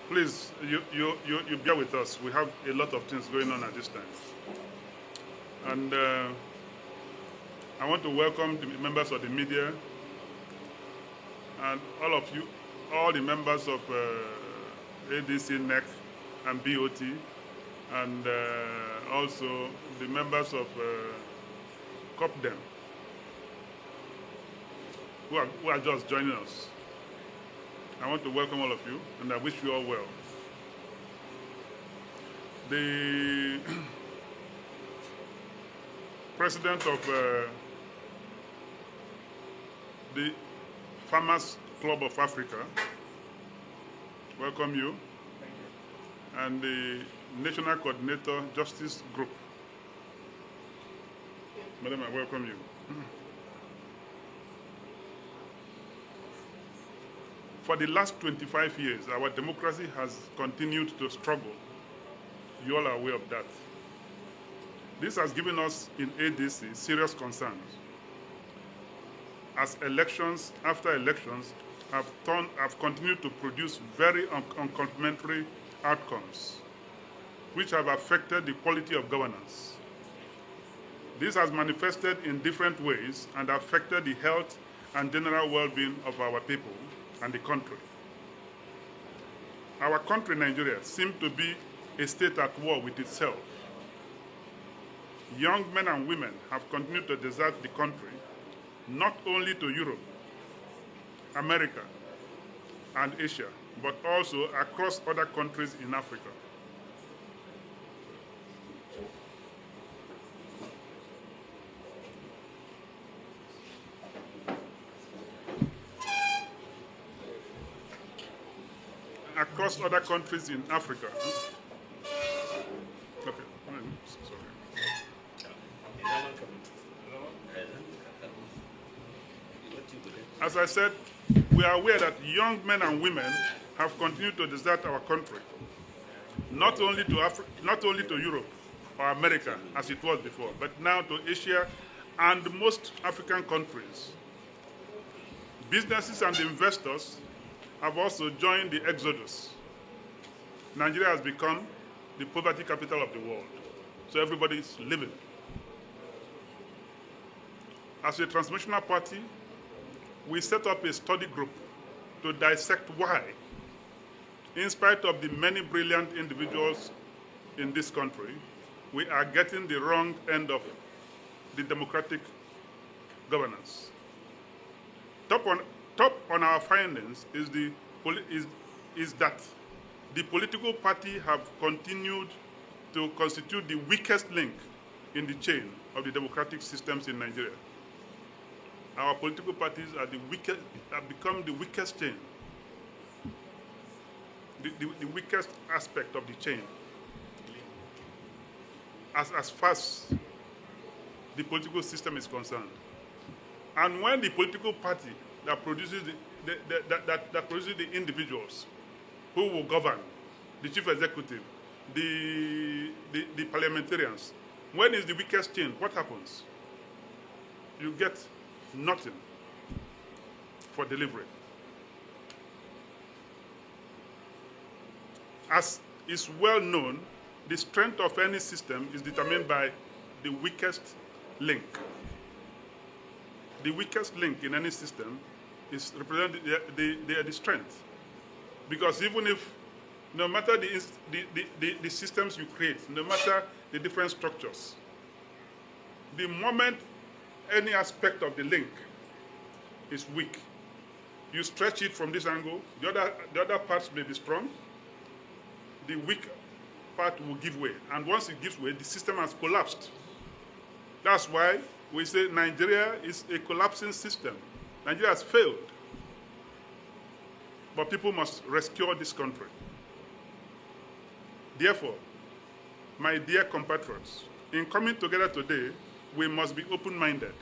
Please, you bear with us. We have a lot of things going on at this time. And I want to welcome the members of the media and all of you, all the members of ADC, NEC, and BOT, and also the members of COPAM who are just joining us. I want to welcome all of you, and I wish you all well. The president of the Farmers Club of Africa, welcome you. Thank you. And the National Coordinator Justice Group. Madam, I welcome you. For the last 25 years, our democracy has continued to struggle. You all are aware of that. This has given us in ADC serious concerns, as elections after elections have continued to produce very uncomplimentary outcomes, which have affected the quality of governance. This has manifested in different ways and affected the health and general well-being of our people and the country. Our country, Nigeria, seems to be a state at war with itself. Young men and women have continued to desert the country, not only to Europe, America, and Asia, but also across other countries in Africa. Across other countries in Africa. Okay, sorry. As I said, we are aware that young men and women have continued to desert our country, not only to Europe or America as it was before, but now to Asia and most African countries. Businesses and investors have also joined the exodus. Nigeria has become the poverty capital of the world, so everybody is living. As a transnational party, we set up a study group to dissect why, in spite of the many brilliant individuals in this country, we are getting the wrong end of the democratic governance. Top on our findings is that the political party have continued to constitute the weakest link in the chain of the democratic systems in Nigeria. Our political parties are have become the weakest chain, the weakest aspect of the chain, as far as the political system is concerned. And when the political party that produces the individuals who will govern, the chief executive, the parliamentarians, when is the weakest chain, what happens? You get nothing for delivery. As is well known, the strength of any system is determined by the weakest link. The weakest link in any system is represented the strength. Because even if, no matter the systems you create, no matter the different structures, the moment any aspect of the link is weak, you stretch it from this angle, the other parts may be strong, the weak part will give way. And once it gives way, the system has collapsed. That's why we say Nigeria is a collapsing system. Nigeria has failed. But people must rescue this country. Therefore, my dear compatriots, in coming together today, we must be open-minded.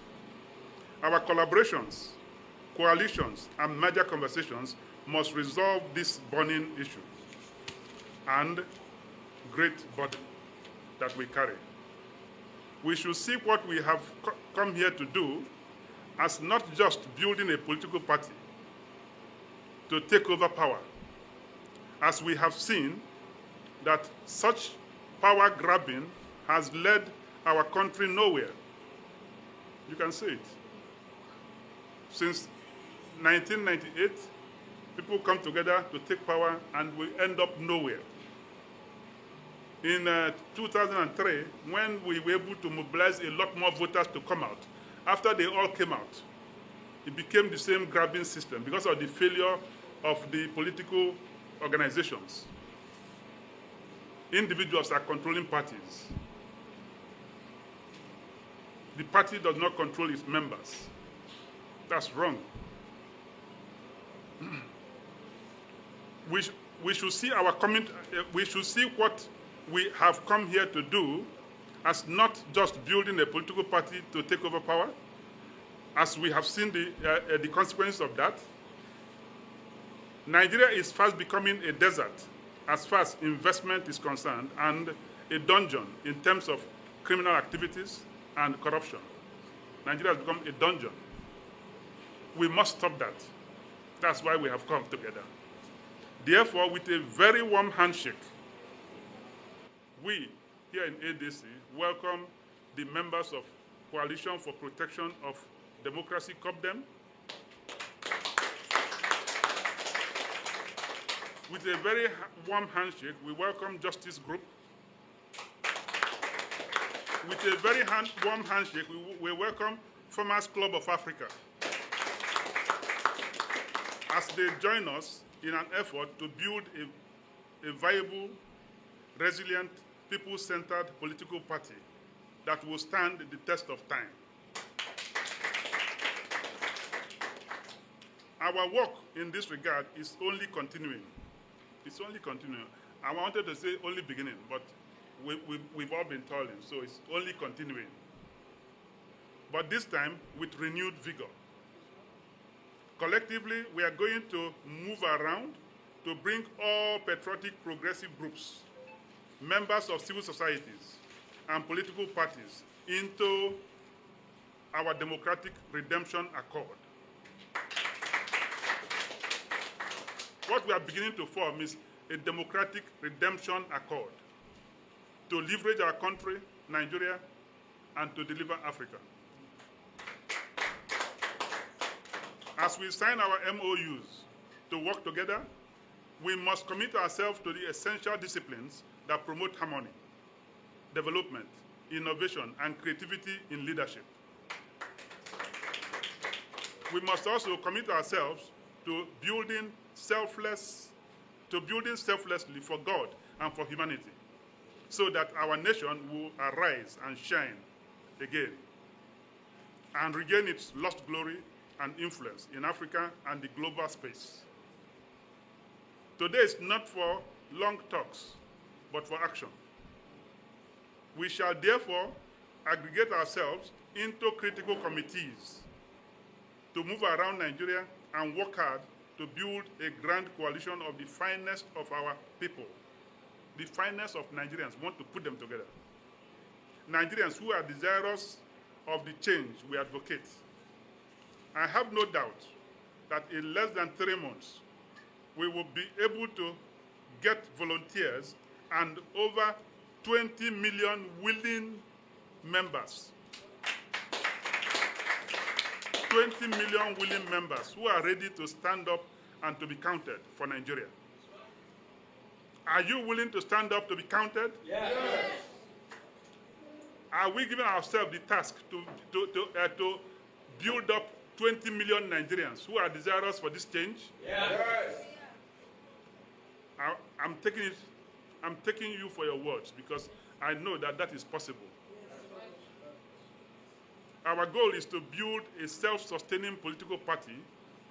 Our collaborations, coalitions, and major conversations must resolve this burning issue and great burden that we carry. We should see what we have come here to do as not just building a political party to take over power as we have seen that such power grabbing has led our country nowhere. You can see it. Since 1998, people come together to take power and we end up nowhere. In 2003, when we were able to mobilize a lot more voters to come out, after they all came out, it became the same grabbing system because of the failure of the political organizations. Individuals are controlling parties. The party does not control its members. That's wrong. We should see we should see what we have come here to do as not just building a political party to take over power, as we have seen the consequence of that. Nigeria is fast becoming a desert as far as investment is concerned and a dungeon in terms of criminal activities and corruption. Nigeria has become a dungeon. We must stop that. That's why we have come together. Therefore, with a very warm handshake, we here in ADC welcome the members of Coalition for Protection of Democracy, COPAM. With a very warm handshake, we welcome Justice Group. With a very warm handshake, we welcome Farmers Club of Africa as they join us in an effort to build a viable, resilient, people-centered political party that will stand the test of time. Our work in this regard is only continuing. It's only continuing. I wanted to say only beginning, but we've all been toiling, so it's only continuing. But this time with renewed vigor. Collectively, we are going to move around to bring all patriotic progressive groups, members of civil societies, and political parties into our democratic redemption accord. What we are beginning to form is a democratic redemption accord to leverage our country, Nigeria, and to deliver Africa. As we sign our MOUs to work together, we must commit ourselves to the essential disciplines that promote harmony, development, innovation, and creativity in leadership. We must also commit ourselves to building selflessly for God and for humanity, so that our nation will arise and shine again and regain its lost glory and influence in Africa and the global space. Today is not for long talks, but for action. We shall therefore aggregate ourselves into critical committees to move around Nigeria and work hard to build a grand coalition of the finest of our people. The finest of Nigerians, want to put them together. Nigerians who are desirous of the change we advocate. I have no doubt that in less than 3 months, we will be able to get volunteers and over 20 million willing members. 20 million willing members who are ready to stand up and to be counted for Nigeria. Are you willing to stand up to be counted? Yes. Are we giving ourselves the task to build up 20 million Nigerians who are desirous for this change? Yes. I'm taking you for your words because I know that that is possible. Our goal is to build a self-sustaining political party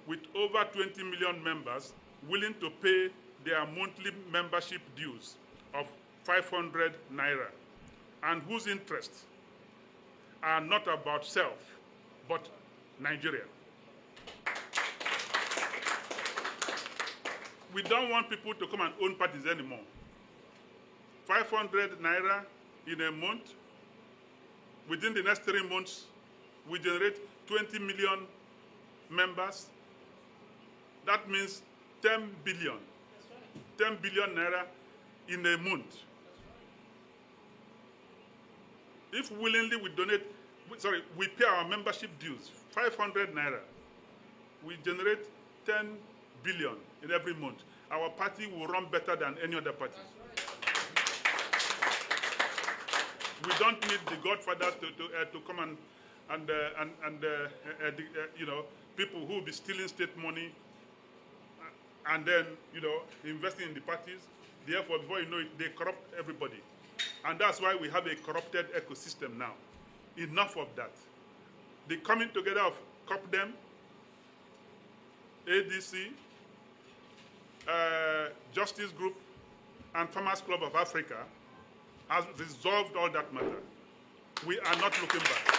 with over 20 million members willing to pay their monthly membership dues of 500 naira and whose interests are not about self, but Nigeria. We don't want people to come and own parties anymore. 500 naira in a month, within the next 3 months, we generate 20 million members. That means 10 billion. 10 billion naira in a month. If willingly we pay our membership dues, 500 naira, we generate 10 billion in every month. Our party will run better than any other party. We don't need the godfathers to come and people who will be stealing state money and then, investing in the parties. Therefore, before you know it, they corrupt everybody. And that's why we have a corrupted ecosystem now. Enough of that. The coming together of COPAM, ADC, Justice Group, and Farmers Club of Africa has resolved all that matter. We are not looking back.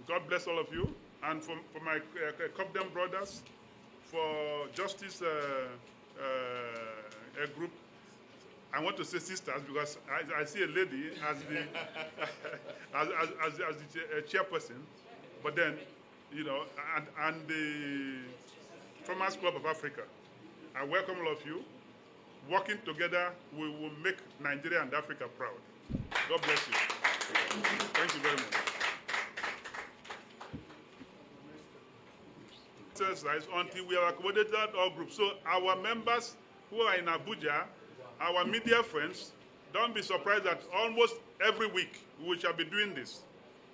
God bless all of you. And for my COPAM brothers, for Justice Group, I want to say sisters because I see a lady as the as the chairperson, but then and the Farmers Club of Africa. I welcome all of you. Working together, we will make Nigeria and Africa proud. God bless you. Thank you very much. Exercise until we have accommodated all groups. So our members who are in Abuja, our media friends, don't be surprised that almost every week we shall be doing this.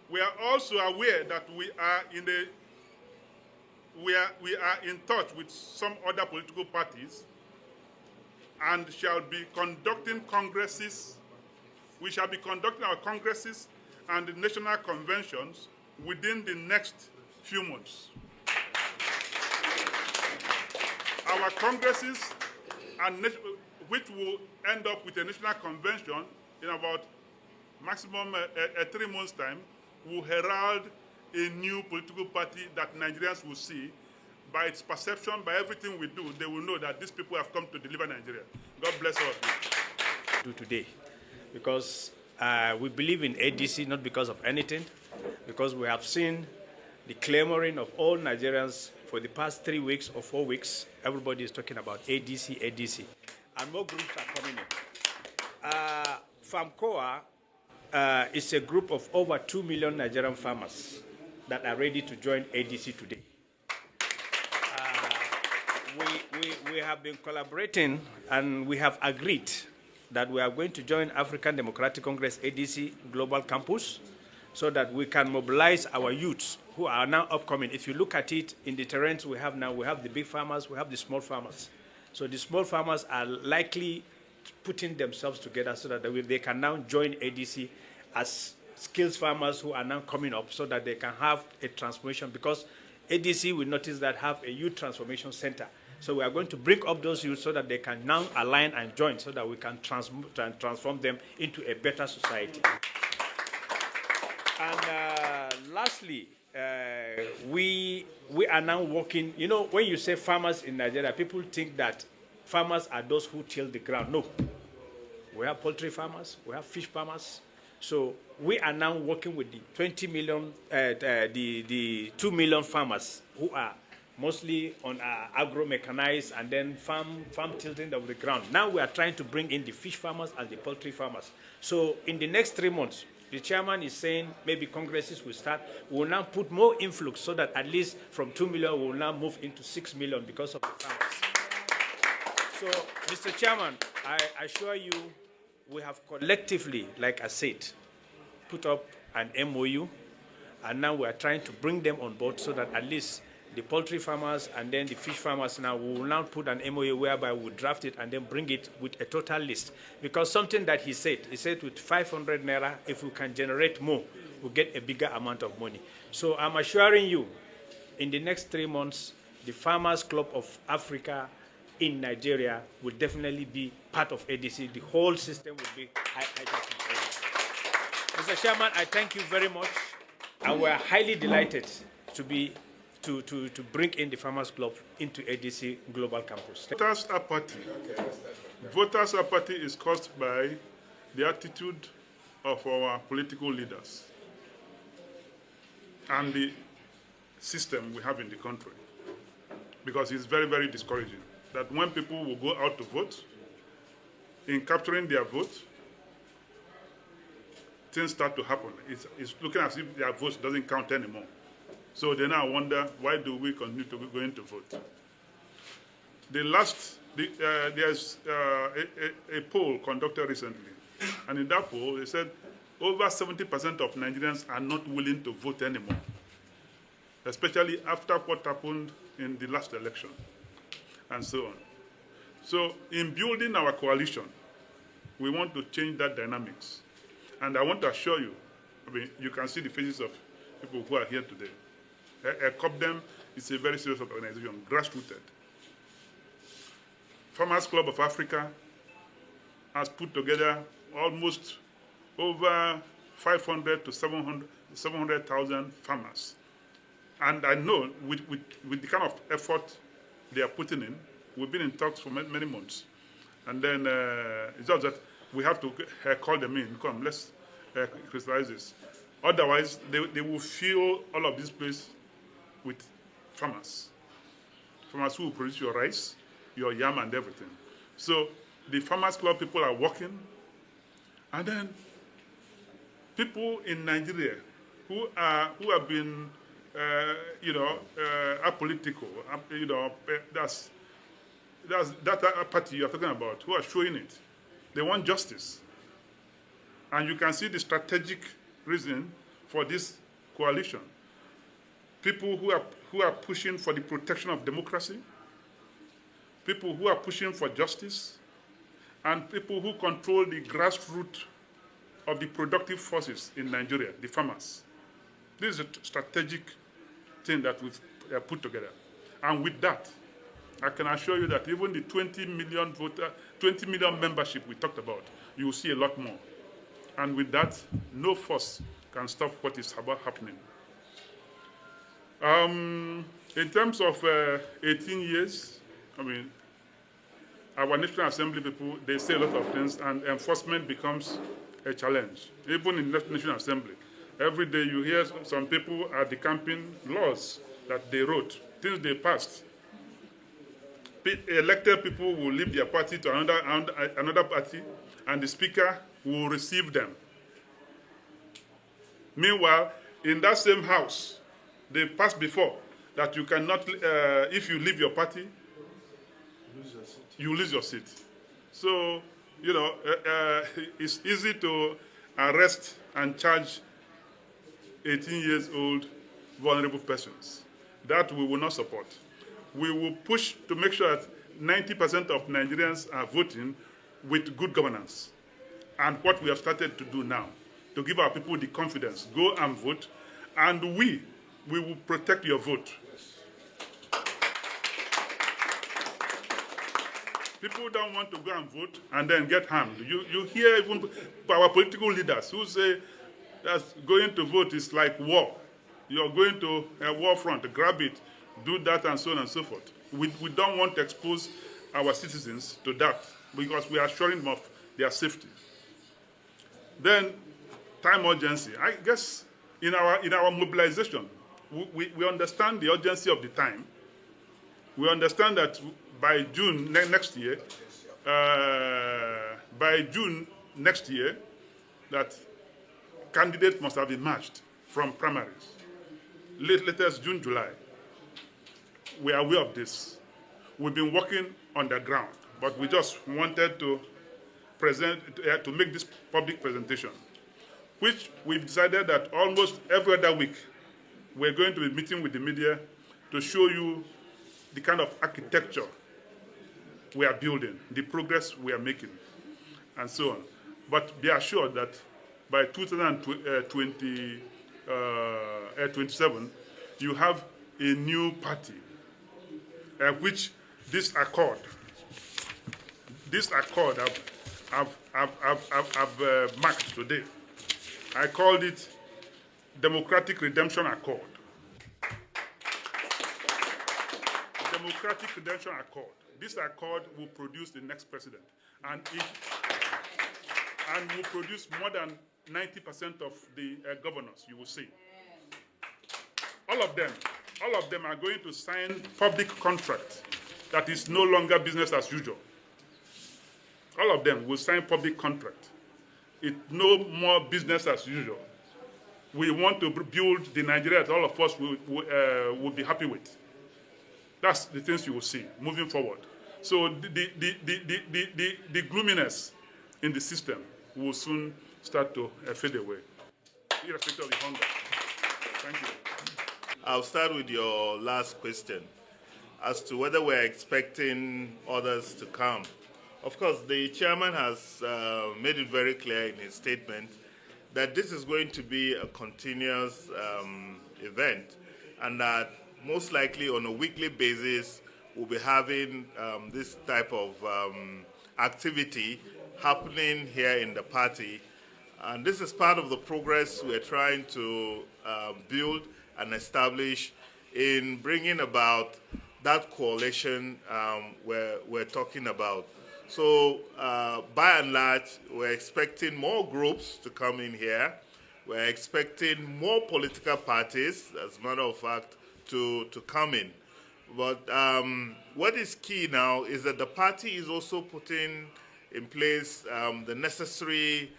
We are also aware that we are in touch with some other political parties and shall be conducting congresses. We shall be conducting our congresses and the national conventions within the next few months. Our congresses, which will end up with a national convention in about maximum 3 months' time, will herald a new political party that Nigerians will see. By its perception, by everything we do, they will know that these people have come to deliver Nigeria. God bless all of you. Today, because we believe in ADC not because of anything, because we have seen the clamoring of all Nigerians for the past 3 weeks or 4 weeks. Everybody is talking about ADC, ADC, and more groups are coming in. FAMCOA is a group of over 2 million Nigerian farmers that are ready to join ADC today. We have been collaborating and we have agreed that we are going to join African Democratic Congress ADC Global Campus so that we can mobilize our youths who are now upcoming. If you look at it in the terrains we have now, we have the big farmers, we have the small farmers. So the small farmers are likely putting themselves together so that they can now join ADC as skills farmers who are now coming up so that they can have a transformation, because ADC, we notice that have a youth transformation center. So we are going to bring up those youth so that they can now align and join so that we can transform them into a better society. And lastly, we are now working, when you say farmers in Nigeria, people think that farmers are those who till the ground. No. We have poultry farmers, we have fish farmers. So we are now working with the 20 million, the 2 million farmers who are mostly on agro-mechanized and then farm tilting of the ground. Now we are trying to bring in the fish farmers and the poultry farmers. So in the next 3 months, the chairman is saying maybe congresses will start. We will now put more influx so that at least from 2 million we will now move into 6 million because of the farmers. So, Mr. Chairman, I assure you, we have collectively, like I said, put up an MOU, and now we are trying to bring them on board so that at least the poultry farmers and then the fish farmers now, we will now put an MOU whereby we draft it and then bring it with a total list. Because something that he said with 500 naira, if we can generate more, we'll get a bigger amount of money. So I'm assuring you, in the next 3 months, the Farmers Club of Africa in Nigeria will definitely be part of ADC. The whole system will be hijacked. Mr. Chairman, I thank you very much, and we are highly delighted to bring in the Farmers Club into ADC Global Campus. Voters' apathy is caused by the attitude of our political leaders and the system we have in the country. because it's very, very discouraging that when people will go out to vote, in capturing their vote, things start to happen. It's looking as if their vote doesn't count anymore. So they now wonder, why do we continue to go in to vote? There's a poll conducted recently, and in that poll, they said over 70% of Nigerians are not willing to vote anymore, especially after what happened in the last election, and so on. So in building our coalition, we want to change that dynamics. And I want to assure you, I mean, you can see the faces of people who are here today. COPAM is a very serious organization, grassrooted. Farmers Club of Africa has put together almost over 500 to 700,000 farmers. And I know with the kind of effort they are putting in, we've been in talks for many months. And then it's just that we have to call them in. Come, let's crystallize this. Otherwise, they will fill all of this place with farmers. Farmers who will produce your rice, your yam, and everything. So the Farmers Club people are working. And then people in Nigeria who have been, apolitical, that's that apathy you're talking about, who are showing it. They want justice. And you can see the strategic reason for this coalition. People who are pushing for the protection of democracy, people who are pushing for justice, and people who control the grassroots of the productive forces in Nigeria, the farmers. This is a strategic thing that we've put together. And with that, I can assure you that even the 20 million membership we talked about, you will see a lot more. And with that, no force can stop what is about happening. In terms of 18 years, I mean, our National Assembly people, they say a lot of things, and enforcement becomes a challenge. Even in the National Assembly, every day you hear some people are decamping laws that they wrote, things they passed. Elected people will leave their party to another party, and the speaker will receive them. Meanwhile, in that same house, they passed before that you cannot, if you leave your party, you lose your seat. So, it's easy to arrest and charge 18 years old vulnerable persons. That we will not support. We will push to make sure that 90% of Nigerians are voting with good governance. And what we have started to do now, to give our people the confidence, go and vote, and we will protect your vote. People don't want to go and vote and then get harmed. You hear even our political leaders who say that going to vote is like war. You're going to a war front, grab it, do that, and so on and so forth. We don't want to expose our citizens to that because we are assuring them of their safety. Then, time urgency. I guess in our mobilization, we understand the urgency of the time. We understand that by June next year, that candidates must have emerged from primaries. Latest June, July. We are aware of this. We've been working on the ground, but we just wanted to to make this public presentation, which we've decided that almost every other week, we're going to be meeting with the media to show you the kind of architecture we are building, the progress we are making, and so on. But be assured that by 2027, you have a new party, which this accord I've marked today. I called it Democratic Redemption Accord. Democratic Redemption Accord. This accord will produce the next president, and will produce more than 90% of the governors, you will see. All of them. all of them are going to sign public contract that is no longer business as usual. All of them will sign public contract. It's no more business as usual. We want to build the Nigeria that all of us will be happy with. That's the things you will see moving forward. So the gloominess in the system will soon start to fade away, irrespective of the hunger. Thank you. I'll start with your last question as to whether we're expecting others to come. Of course, the chairman has made it very clear in his statement that this is going to be a continuous event, and that most likely on a weekly basis we'll be having this type of activity happening here in the party. And this is part of the progress we're trying to build and establish in bringing about that coalition we're talking about. So by and large, we're expecting more groups to come in here. We're expecting more political parties, as a matter of fact, to come in. But what is key now is that the party is also putting in place the necessary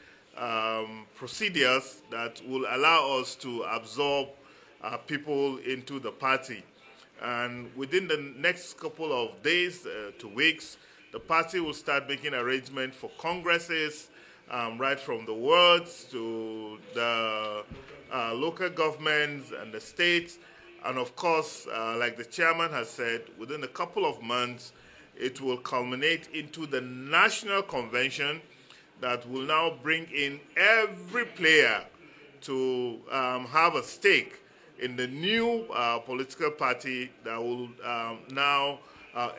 procedures that will allow us to absorb people into the party. And within the next couple of days to weeks, the party will start making arrangements for congresses, right from the wards to the local governments and the states. And of course, like the chairman has said, within a couple of months, it will culminate into the national convention that will now bring in every player to have a stake in the new political party that will now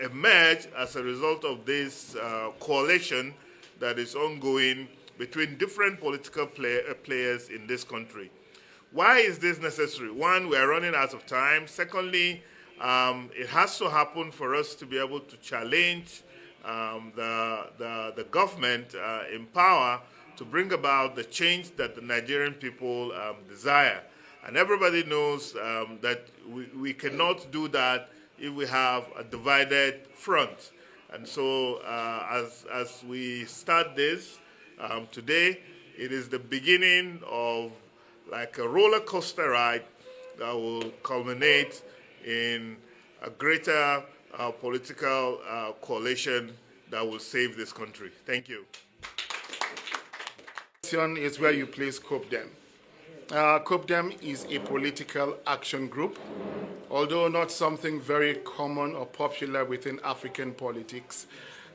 emerge as a result of this coalition that is ongoing between different political players in this country. Why is this necessary? One, we are running out of time. Secondly, it has to happen for us to be able to challenge the government in power to bring about the change that the Nigerian people desire. And everybody knows that we cannot do that if we have a divided front. And so as we start this today, it is the beginning of like a roller coaster ride that will culminate in a greater political coalition that will save this country. Thank you. Is where you place COPAM. COPAM is a political action group, although not something very common or popular within African politics,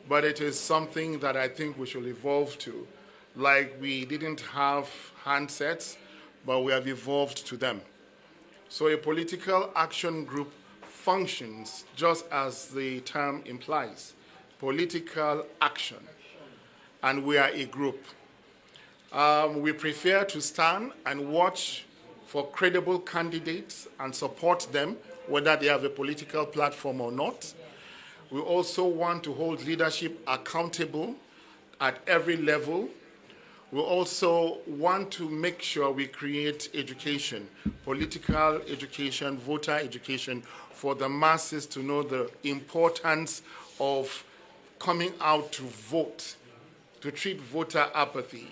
but it is something that I think we should evolve to. Like we didn't have handsets, but we have evolved to them. So a political action group functions just as the term implies, political action, and we are a group. We prefer to stand and watch for credible candidates and support them, whether they have a political platform or not. We also want to hold leadership accountable at every level. We also want to make sure we create education, political education, voter education, for the masses to know the importance of coming out to vote, to treat voter apathy,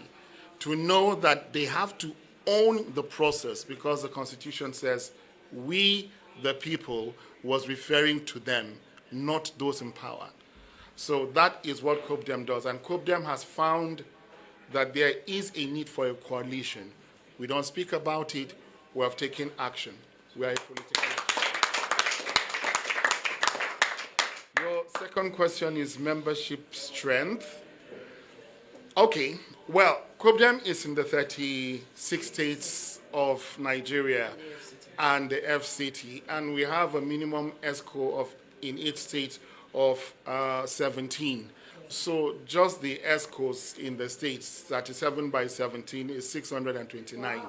to know that they have to own the process, because the Constitution says we, the people, was referring to them, not those in power. So that is what COPAM does. And COPAM has found that there is a need for a coalition. We don't speak about it, we have taken action. We are a political. Your second question is membership strength. Okay, well, COPAM is in the 36 states of Nigeria and the FCT, and we have a minimum ESCO of in each state of 17. So just the ESCOs in the states, 37 by 17 is 629.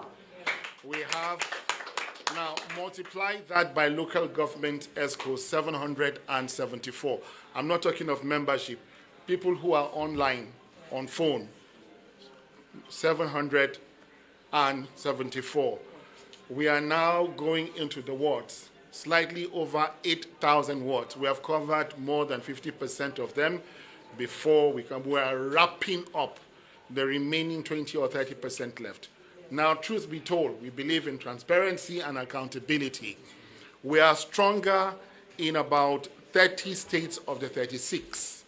We have now multiply that by local government ESCOs, 774. I'm not talking of membership. People who are online, on phone, 774. We are now going into the wards, slightly over 8,000 words. We have covered more than 50% of them before we are wrapping up the remaining 20 or 30% left. Now, truth be told, we believe in transparency and accountability. We are stronger in about 30 states of the 36.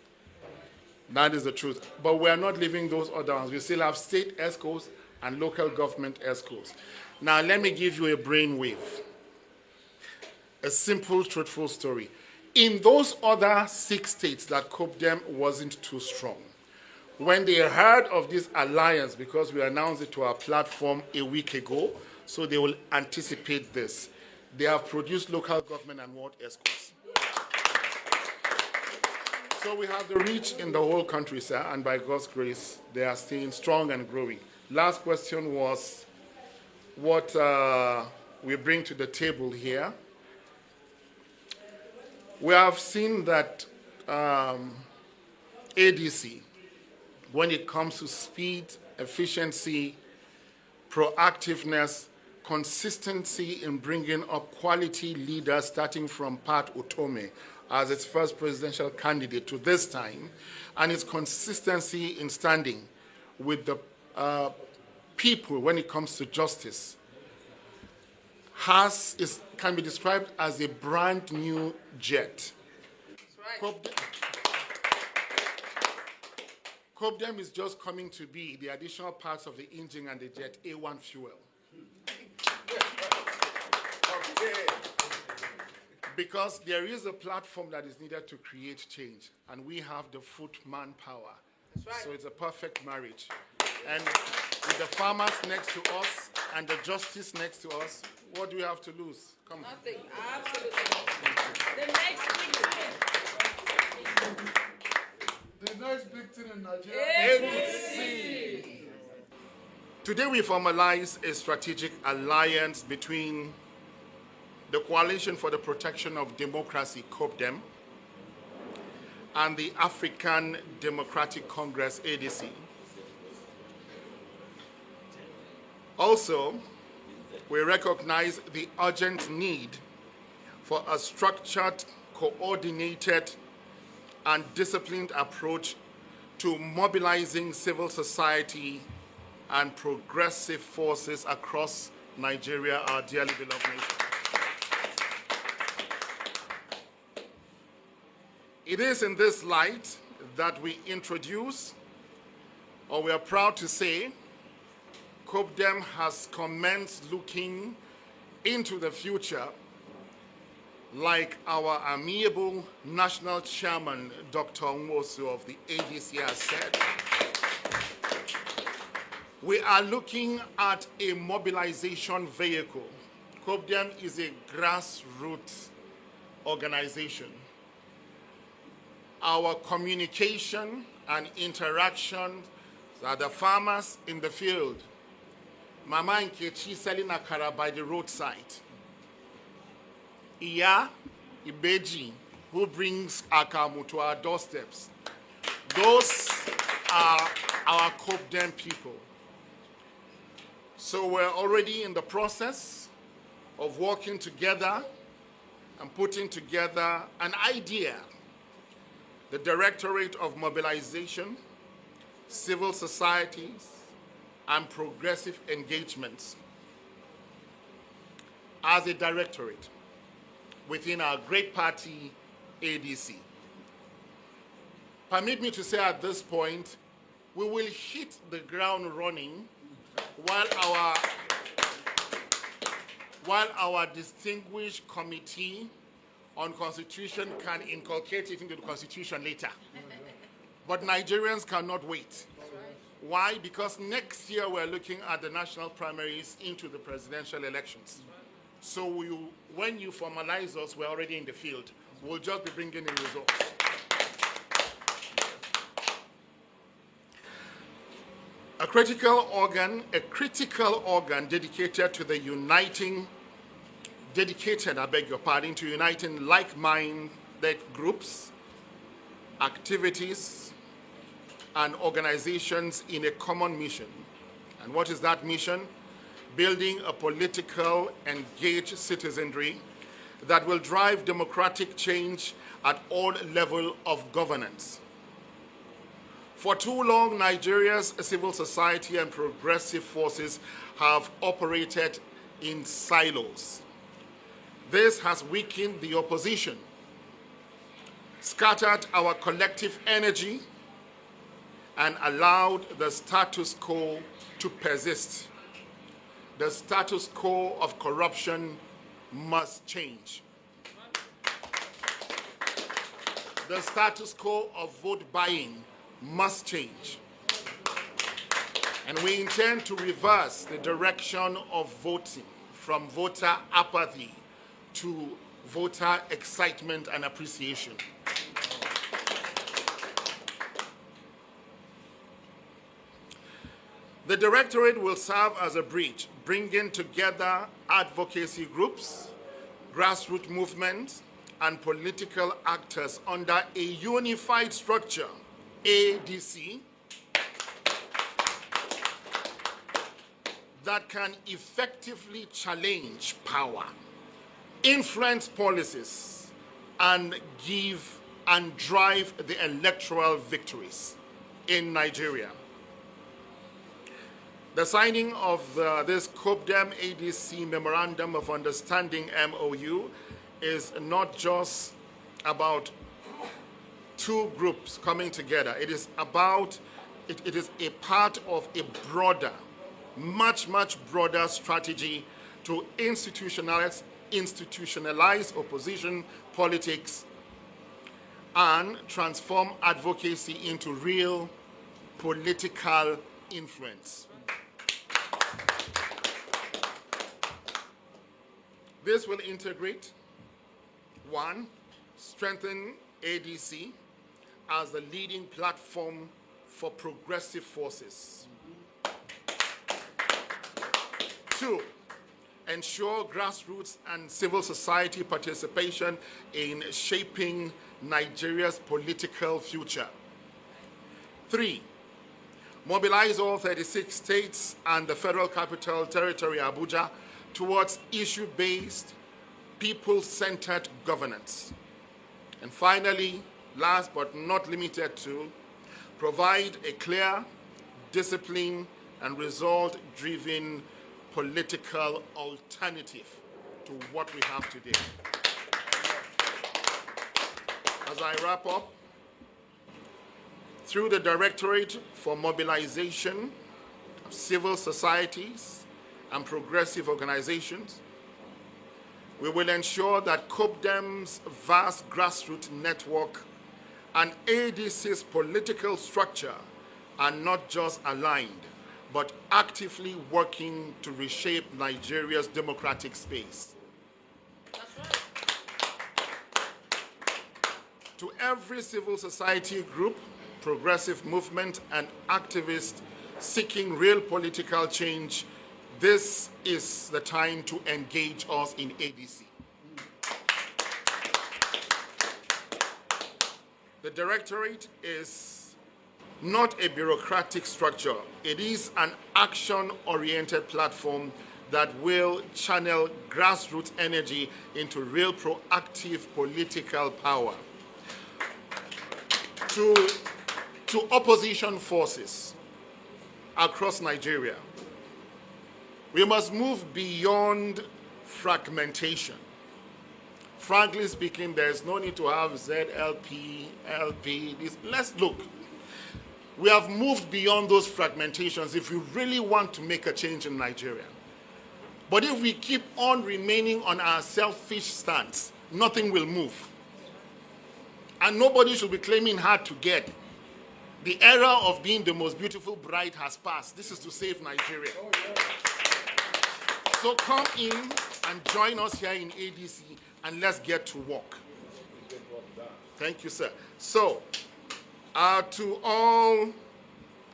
That is the truth. But we are not leaving those other ones. We still have state ESCOs and local government ESCOs. Now, let me give you a brainwave. A simple, truthful story. In those other 6 states that COPAM wasn't too strong, when they heard of this alliance, because we announced it to our platform a week ago, so they will anticipate this, they have produced local government and ward ESCOs. So we have the reach in the whole country, sir, and by God's grace, they are staying strong and growing. Last question was what we bring to the table here. We have seen that ADC, when it comes to speed, efficiency, proactiveness, consistency in bringing up quality leaders, starting from Pat Otome as its first presidential candidate to this time, and its consistency in standing with the people when it comes to justice, can be described as a brand new jet. That's right. COPAM is just coming to be the additional parts of the engine and the jet, A1 fuel. Okay. Because there is a platform that is needed to create change, and we have the foot manpower. That's right. So it's a perfect marriage. And with the farmers next to us and the justice next to us, what do we have to lose? Come on. Nothing. Absolutely nothing. The next big thing. The next big thing in Nigeria. ADC. Today we formalize a strategic alliance between the Coalition for the Protection of Democracy, COPAM, and the African Democratic Congress, ADC. Also, we recognize the urgent need for a structured, coordinated, and disciplined approach to mobilizing civil society and progressive forces across Nigeria, our dearly beloved nation. It is in this light that we introduce, or we are proud to say, COPAM has commenced looking into the future like our amiable national chairman, Dr. Nwosu of the ADC has said. We are looking at a mobilization vehicle. COPAM is a grassroots organization. Our communication and interaction are the farmers in the field. Mama Nkechi selling akara by the roadside. Iya Ibeji, who brings akamu to our doorsteps. Those are our COPAM people. So we're already in the process of working together and putting together an idea. The Directorate of Mobilization, Civil Societies, and Progressive Engagements as a directorate within our great party, ADC. Permit me to say at this point, we will hit the ground running while our distinguished committee on Constitution can inculcate it into the Constitution later. But Nigerians cannot wait. Why? Because next year we're looking at the national primaries into the presidential elections. So when you formalize us, we're already in the field. We'll just be bringing in results. A critical organ dedicated to the uniting like-minded groups, activities, and organizations in a common mission. And what is that mission? Building a political, engaged citizenry that will drive democratic change at all levels of governance. For too long, Nigeria's civil society and progressive forces have operated in silos. This has weakened the opposition, scattered our collective energy, and allowed the status quo to persist. The status quo of corruption must change. The status quo of vote buying must change. And we intend to reverse the direction of voting from voter apathy to voter excitement and appreciation. The Directorate will serve as a bridge, bringing together advocacy groups, grassroots movements, and political actors under a unified structure, ADC, that can effectively challenge power, influence policies, and give and drive the electoral victories in Nigeria. The signing of this COPAM ADC Memorandum of Understanding MOU is not just about two groups coming together. It is a part of a broader, much broader strategy to institutionalize opposition politics and transform advocacy into real political influence. This will integrate, one, strengthen ADC as the leading platform for progressive forces. Two, ensure grassroots and civil society participation in shaping Nigeria's political future. Three, mobilize all 36 states and the Federal Capital Territory, Abuja, towards issue-based, people-centered governance. And finally, last but not limited to, provide a clear, disciplined, and result-driven political alternative to what we have today. As I wrap up, through the Directorate for Mobilization of Civil Societies and Progressive Organizations, we will ensure that COPAM's vast grassroots network and ADC's political structure are not just aligned, but actively working to reshape Nigeria's democratic space. That's right. To every civil society group, progressive movement, and activist seeking real political change, this is the time to engage us in ADC. The Directorate is not a bureaucratic structure. It is an action-oriented platform that will channel grassroots energy into real proactive political power. To opposition forces across Nigeria, we must move beyond fragmentation. Frankly speaking, there's no need to have ZLP, LP. Let's look. We have moved beyond those fragmentations if we really want to make a change in Nigeria. But if we keep on remaining on our selfish stance, nothing will move. And nobody should be claiming hard to get. The era of being the most beautiful bride has passed. This is to save Nigeria. Oh, yeah. So come in and join us here in ADC and let's get to work. Thank you, sir. So, to all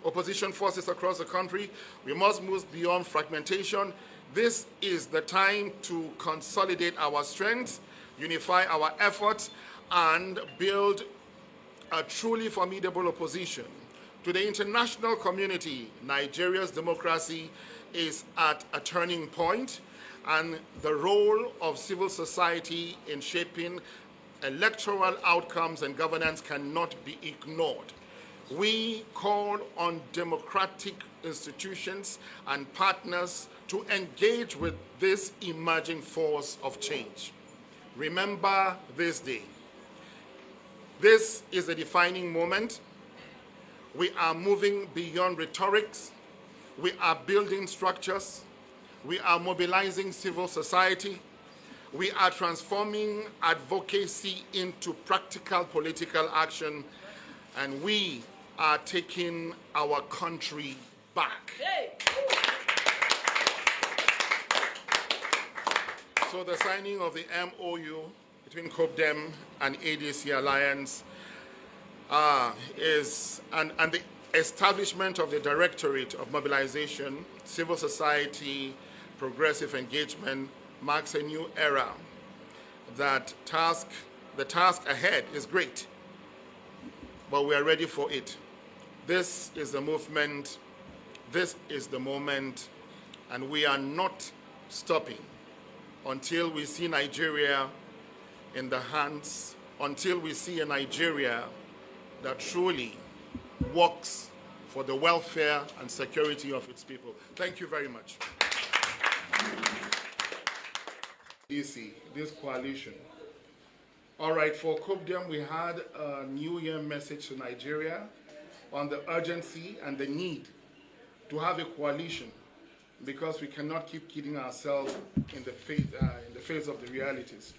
opposition forces across the country, we must move beyond fragmentation. This is the time to consolidate our strengths, unify our efforts, and build a truly formidable opposition. To the international community, Nigeria's democracy is at a turning point, and the role of civil society in shaping electoral outcomes and governance cannot be ignored. We call on democratic institutions and partners to engage with this emerging force of change. Remember this day. This is a defining moment. We are moving beyond rhetorics. We are building structures. We are mobilizing civil society. We are transforming advocacy into practical political action, and we are taking our country back. So the signing of the MOU between COPAM and ADC Alliance and the establishment of the Directorate of Mobilization, Civil Society, Progressive Engagement marks a new era. The task ahead is great, but we are ready for it. This is the movement, this is the moment, and we are not stopping until we see Nigeria in the hands, until we see a Nigeria that truly works for the welfare and security of its people. Thank you very much. Easy, this coalition. All right, for COPAM, we had a New Year message to Nigeria on the urgency and the need to have a coalition, because we cannot keep kidding ourselves in the face of the realities.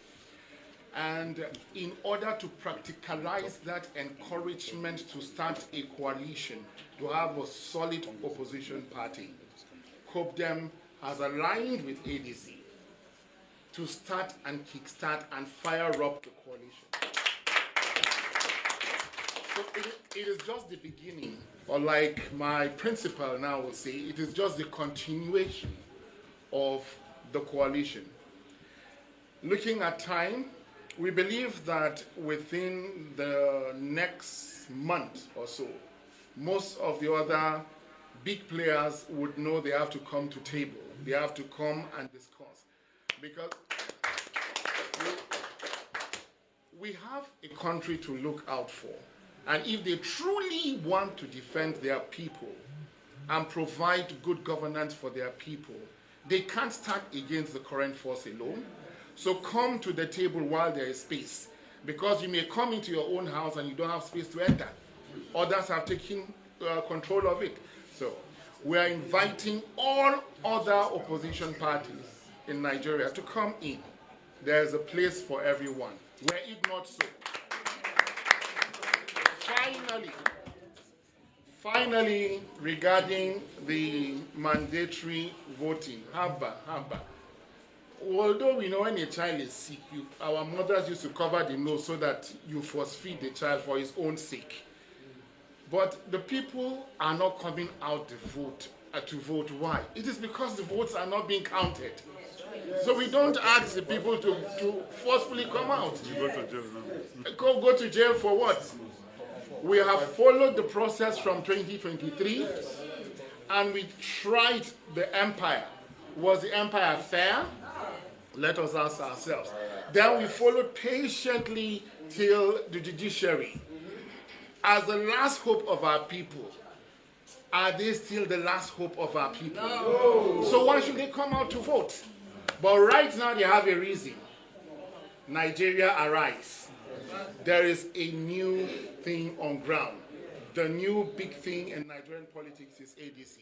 And in order to practicalize that encouragement to start a coalition, to have a solid opposition party, COPAM has aligned with ADC to start and kickstart and fire up the coalition. So it is just the beginning, or like my principal now will say, it is just the continuation of the coalition. Looking at time, we believe that within the next month or so, most of the other big players would know they have to come to table. They have to come and discuss. Because we have a country to look out for. And if they truly want to defend their people and provide good governance for their people, they can't start against the current force alone. So come to the table while there is space, because you may come into your own house and you don't have space to enter. Others have taken control of it. So we are inviting all other opposition parties in Nigeria to come in. There is a place for everyone. Were it not so. Finally, regarding the mandatory voting, Haba. Although we know when a child is sick, our mothers used to cover the nose so that you force feed the child for his own sake. But the people are not coming out to vote. Why? It is because the votes are not being counted. So we don't ask the people to forcefully come out. You go to jail now. Go to jail for what? We have followed the process from 2023, and we tried the empire. Was the empire fair? Let us ask ourselves. Then we followed patiently till the judiciary. As the last hope of our people, are they still the last hope of our people? No. So why should they come out to vote? But right now they have a reason. Nigeria, arise. There is a new thing on ground. The new big thing in Nigerian politics is ADC.